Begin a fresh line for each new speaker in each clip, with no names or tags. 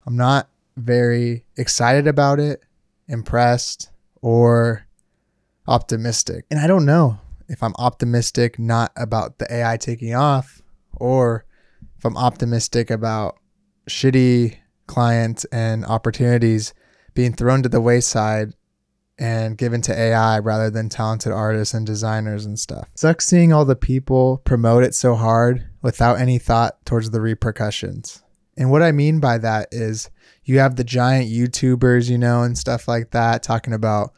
I'm not very excited about it, impressed, or optimistic. And I don't know if I'm optimistic not about the AI taking off, or if I'm optimistic about shitty clients and opportunities being thrown to the wayside and given to AI rather than talented artists and designers and stuff. It sucks seeing all the people promote it so hard without any thought towards the repercussions. And what I mean by that is you have the giant YouTubers, and stuff like that talking about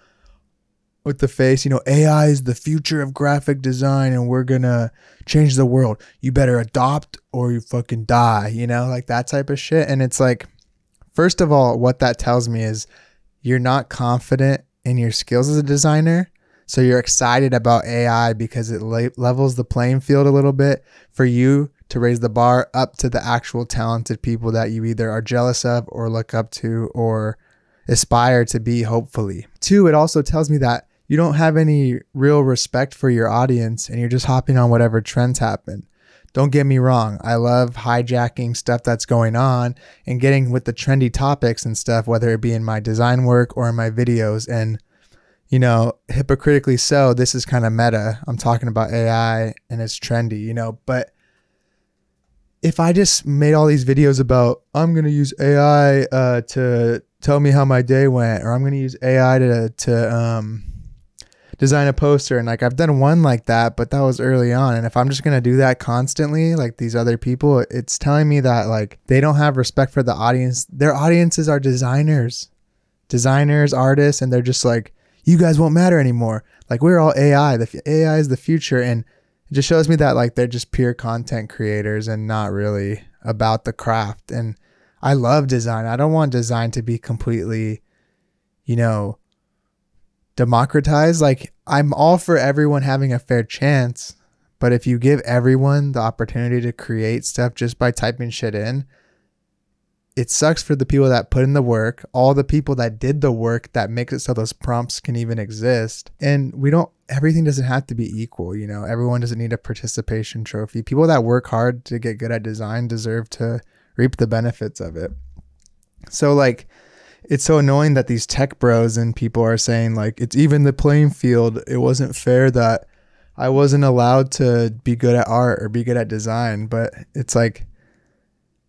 with the face, AI is the future of graphic design and we're gonna change the world. You better adopt or you fucking die, like that type of shit. And it's like, first of all, what that tells me is you're not confident in your skills as a designer. So you're excited about AI because it levels the playing field a little bit for you to raise the bar up to the actual talented people that you either are jealous of or look up to or aspire to be, hopefully. Two, it also tells me that you don't have any real respect for your audience and you're just hopping on whatever trends happen. Don't get me wrong. I love hijacking stuff that's going on and getting with the trendy topics and stuff, whether it be in my design work or in my videos. And, hypocritically so, this is kind of meta. I'm talking about AI and it's trendy, but if I just made all these videos about, I'm going to use AI to tell me how my day went, or I'm going to use AI to design a poster. And like, I've done one like that, but that was early on. And if I'm just going to do that constantly, like these other people, it's telling me that like they don't have respect for the audience. Their audiences are designers, artists. And they're just like, you guys won't matter anymore. Like, we're all AI. The AI is the future. And it just shows me that like, they're just pure content creators and not really about the craft. And I love design. I don't want design to be completely, democratized. Like, I'm all for everyone having a fair chance, but if you give everyone the opportunity to create stuff just by typing shit in, it sucks for the people that put in the work, all the people that did the work that makes it so those prompts can even exist. And everything doesn't have to be equal. Everyone doesn't need a participation trophy. People that work hard to get good at design deserve to reap the benefits of it. So like, it's so annoying that these tech bros and people are saying like, it's even the playing field. It wasn't fair that I wasn't allowed to be good at art or be good at design. But it's like,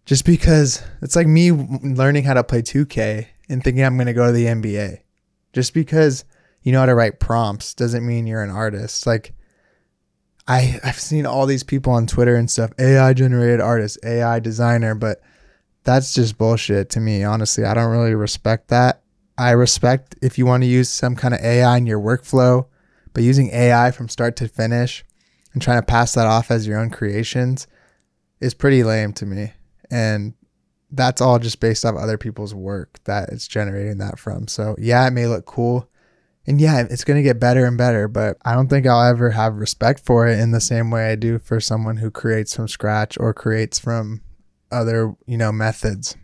just because it's like me learning how to play 2K and thinking I'm going to go to the NBA. Just because you know how to write prompts doesn't mean you're an artist. Like, I've seen all these people on Twitter and stuff, AI generated artist, AI designer, but that's just bullshit to me. Honestly, I don't really respect that. I respect if you want to use some kind of AI in your workflow, but using AI from start to finish and trying to pass that off as your own creations is pretty lame to me. And that's all just based off other people's work that it's generating that from. So yeah, it may look cool. And yeah, it's going to get better and better, but I don't think I'll ever have respect for it in the same way I do for someone who creates from scratch or creates from other, methods.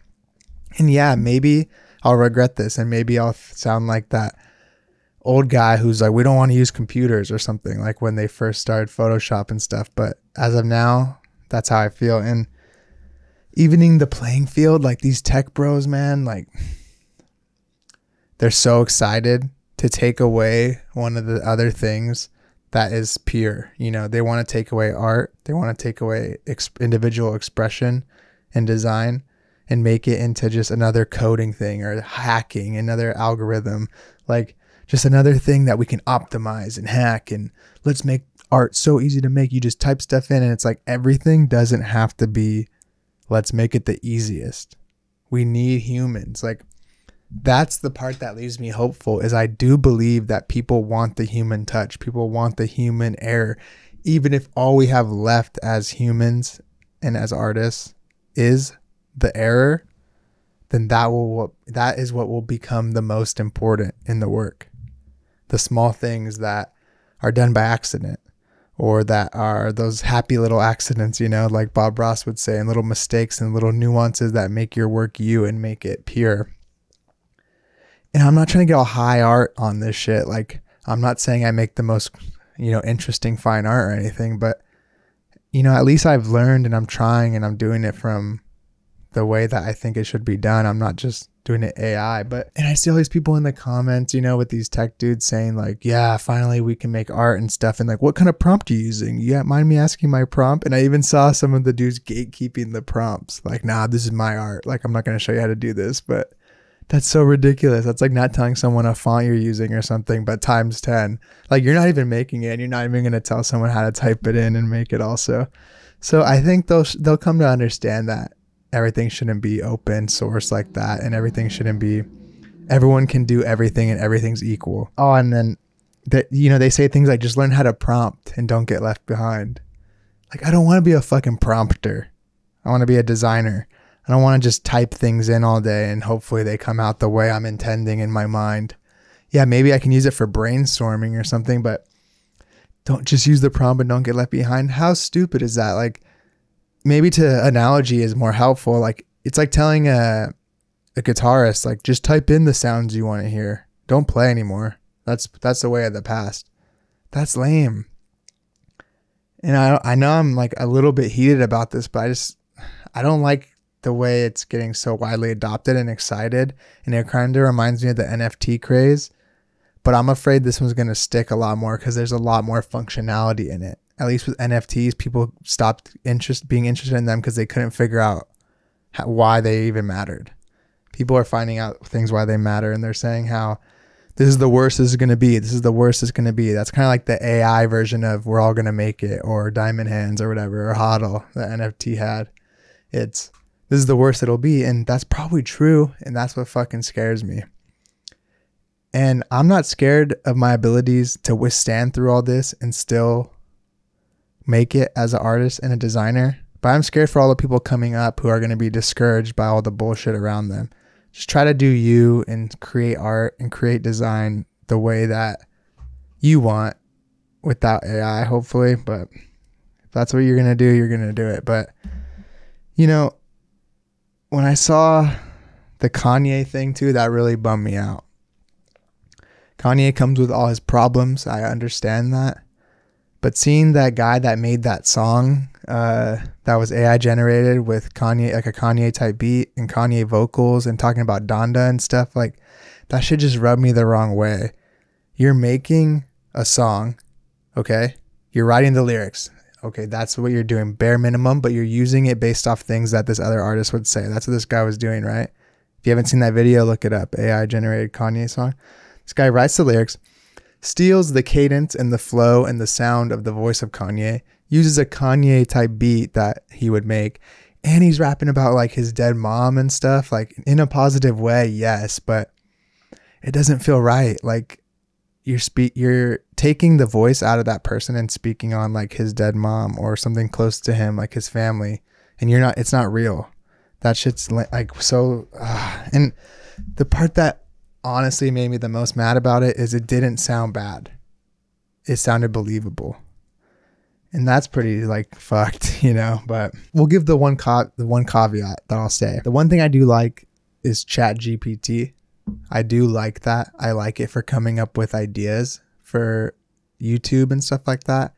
And yeah, maybe I'll regret this and maybe I'll sound like that old guy who's like, we don't want to use computers or something, like when they first started Photoshop and stuff. But as of now, that's how I feel. And evening the playing field, like these tech bros, man, like they're so excited to take away one of the other things that is pure. They want to take away art. They want to take away individual expression and design and make it into just another coding thing or hacking, another algorithm, like just another thing that we can optimize and hack. And let's make art so easy to make. You just type stuff in and it's like, everything doesn't have to be, let's make it the easiest. We need humans. Like, that's the part that leaves me hopeful, is I do believe that people want the human touch. People want the human error. Even if all we have left as humans and as artists is the error, then that is what will become the most important in the work. The small things that are done by accident, or that are those happy little accidents, like Bob Ross would say, and little mistakes and little nuances that make your work you and make it pure. And I'm not trying to get all high art on this shit. Like, I'm not saying I make the most, interesting fine art or anything, but, at least I've learned and I'm trying and I'm doing it from the way that I think it should be done. I'm not just doing it AI, and I see all these people in the comments, you know, with these tech dudes saying like, yeah, finally we can make art and stuff. And like, what kind of prompt are you using? Yeah, mind me asking my prompt? And I even saw some of the dudes gatekeeping the prompts. Like, nah, this is my art. Like, I'm not going to show you how to do this, but that's so ridiculous. That's like not telling someone a font you're using or something, but times 10. Like, you're not even making it, and you're not even going to tell someone how to type it in and make it also. So I think they'll come to understand that everything shouldn't be open source like that, and everything shouldn't be, everyone can do everything and everything's equal. Oh, and then that, you know, they say things like just learn how to prompt and don't get left behind. Like, I don't want to be a fucking prompter. I want to be a designer. I don't want to just type things in all day and hopefully they come out the way I'm intending in my mind. Yeah, maybe I can use it for brainstorming or something, but don't just use the prompt and don't get left behind. How stupid is that? Like, maybe to analogy is more helpful. Like, it's like telling a guitarist, like, just type in the sounds you want to hear. Don't play anymore. That's the way of the past. That's lame. And I know I'm like a little bit heated about this, but I don't like the way it's getting so widely adopted and excited. And it kind of reminds me of the NFT craze. But I'm afraid this one's going to stick a lot more because there's a lot more functionality in it. At least with NFTs, people stopped being interested in them because they couldn't figure out why they even mattered. People are finding out things why they matter, and they're saying how this is the worst this is going to be. This is the worst it's going to be. That's kind of like the AI version of we're all going to make it, or Diamond Hands or whatever, or HODL that NFT had. This is the worst it'll be, and that's probably true, and that's what fucking scares me. And I'm not scared of my abilities to withstand through all this and still make it as an artist and a designer, but I'm scared for all the people coming up who are going to be discouraged by all the bullshit around them. Just try to do you and create art and create design the way that you want without AI, hopefully. But if that's what you're going to do, you're going to do it. But, you know, when I saw the Kanye thing too, that really bummed me out. Kanye comes with all his problems. I understand that. But seeing that guy that made that song that was AI generated with Kanye, like a Kanye type beat and Kanye vocals, and talking about Donda and stuff, like, that shit just rubbed me the wrong way. You're making a song, okay? You're writing the lyrics. Okay, that's what you're doing, bare minimum, but you're using it based off things that this other artist would say. That's what this guy was doing, right? If you haven't seen that video, look it up. AI generated Kanye song. This guy writes the lyrics, steals the cadence and the flow and the sound of the voice of Kanye, uses a Kanye type beat that he would make, and he's rapping about like his dead mom and stuff, like in a positive way, yes, but it doesn't feel right. Like, you're taking the voice out of that person and speaking on like his dead mom or something close to him, like his family, and it's not real. That shit's like so, and the part that honestly made me the most mad about it is it didn't sound bad. It sounded believable. And that's pretty like fucked, you know, but we'll give the one caveat that I'll say. The one thing I do like is ChatGPT. I do like that. I like it for coming up with ideas for YouTube and stuff like that.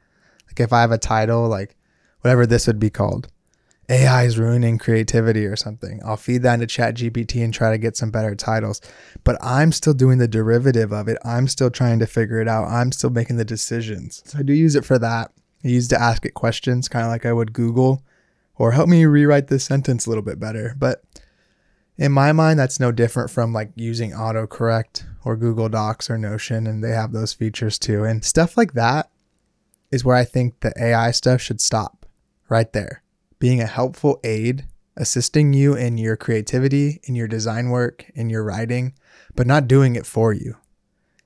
Like, if I have a title, like whatever this would be called, AI is ruining creativity or something, I'll feed that into ChatGPT and try to get some better titles. But I'm still doing the derivative of it. I'm still trying to figure it out. I'm still making the decisions. So I do use it for that. I use to ask it questions, kind of like I would Google, or help me rewrite this sentence a little bit better. But in my mind, that's no different from like using autocorrect or Google Docs or Notion, and they have those features too. And stuff like that is where I think the AI stuff should stop, right there. Being a helpful aid, assisting you in your creativity, in your design work, in your writing, but not doing it for you.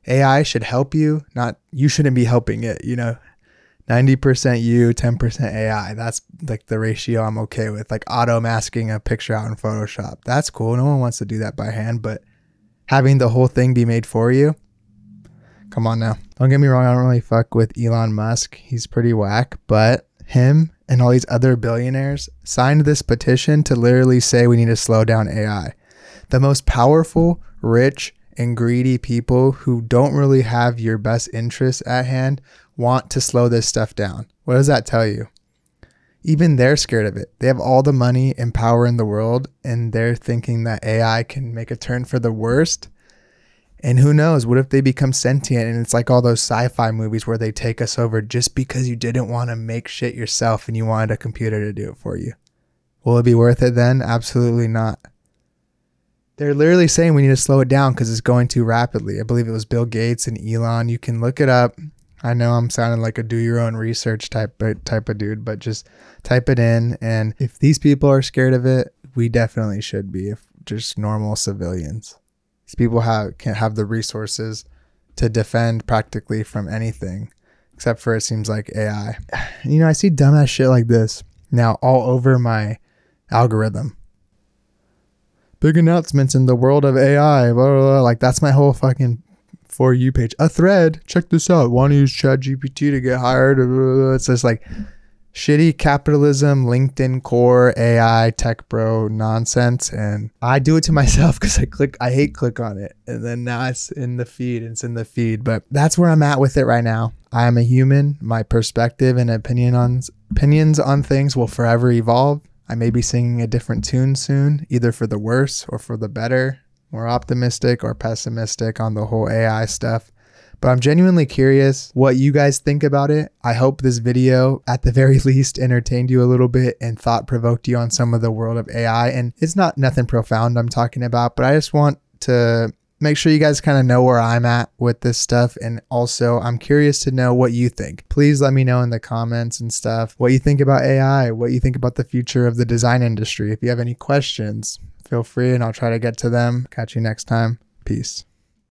AI should help you, not you shouldn't be helping it, you know. 90% you, 10% AI. That's like the ratio I'm okay with. Like auto masking a picture out in Photoshop. That's cool. No one wants to do that by hand, but having the whole thing be made for you, come on now. Don't get me wrong, I don't really fuck with Elon Musk. He's pretty whack, but him and all these other billionaires signed this petition to literally say we need to slow down AI. The most powerful, rich, and greedy people who don't really have your best interests at hand want to slow this stuff down. What does that tell you? even they're scared of it. They have all the money and power in the world, and they're thinking that AI can make a turn for the worst. And who knows, what if they become sentient and it's like all those sci-fi movies where they take us over just because you didn't want to make shit yourself and you wanted a computer to do it for you? Will it be worth it then? Absolutely not. They're literally saying we need to slow it down because it's going too rapidly. I believe it was Bill Gates and Elon. You can look it up. I know I'm sounding like a do your own research type of dude, but just type it in. And if these people are scared of it, we definitely should be, if just normal civilians. These people can't have the resources to defend practically from anything, except for it seems like AI. You know, I see dumbass shit like this now all over my algorithm. Big announcements in the world of AI, blah, blah, blah. Like that's my whole fucking For You page. A thread, check this out. Want to use ChatGPT to get hired? Blah, blah, blah. It's just like shitty capitalism, LinkedIn core, AI, tech bro nonsense. And I do it to myself because I hate click on it. And then now it's in the feed. But that's where I'm at with it right now. I am a human. My perspective and opinions on things will forever evolve. I may be singing a different tune soon, either for the worse or for the better, more optimistic or pessimistic on the whole AI stuff. But I'm genuinely curious what you guys think about it. I hope this video, at the very least, entertained you a little bit and thought-provoked you on some of the world of AI. And it's not nothing profound I'm talking about, but I just want to make sure you guys kind of know where I'm at with this stuff. And also, I'm curious to know what you think. Please let me know in the comments and stuff what you think about AI, what you think about the future of the design industry. If you have any questions, feel free and I'll try to get to them. Catch you next time. Peace.